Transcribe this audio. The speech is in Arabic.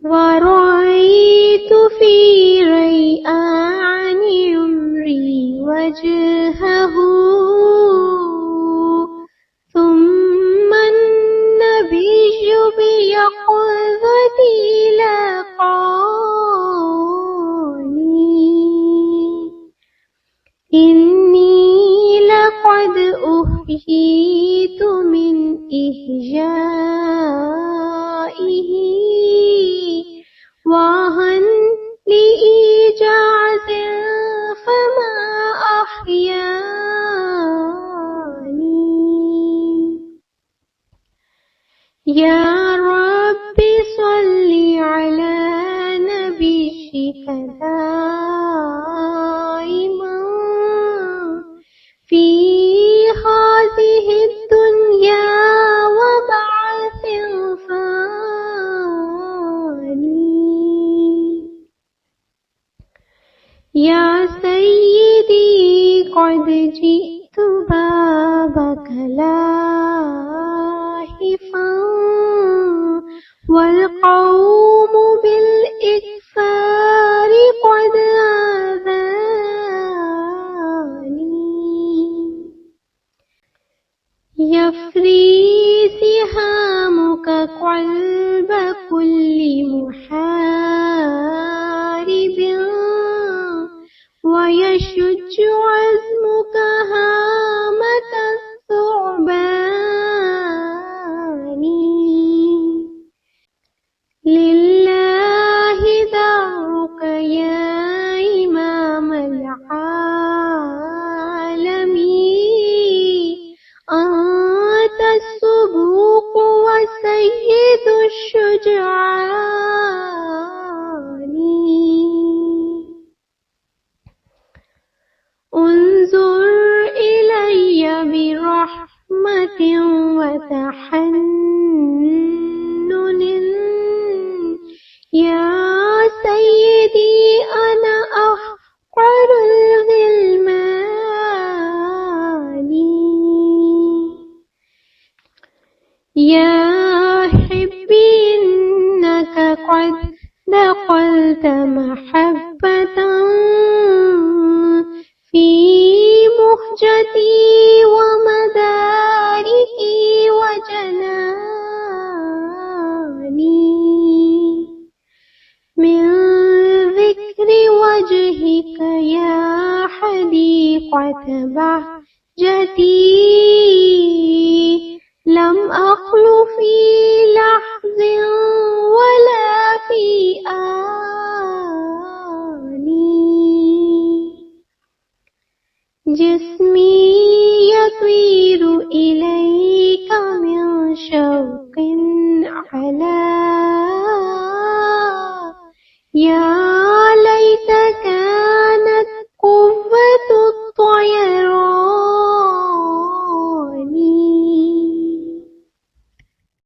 ورأيت في ريعان عمري وجهه ثم النبي بيقظتي لقاني إني لقد أحييت من إهجائه وهن لإيجاز فما أحياني يا رب صل على نبيك دائما في هذه الدنيا وبعث ثاني يا سيدي قد جئت بابك لاهفا والقوم بالإكثار قد آذاني يفري سهامك قلب كل محارب ويشج عزمك هامة الثعبان لله دارك يا إمام العالمين أنت السبوق وسيد الشجعان انظر إلي برحمة وتحنن يا سيدي أنا أحقر الغلمان يا حبي إنك قد دخلت محبة في مهجتي ومداركي وجناني من ذكر وجهك يا حديقة بهجتي لم أخل في لحظ ولا في آني جسمي يطير إليك من شوق على يا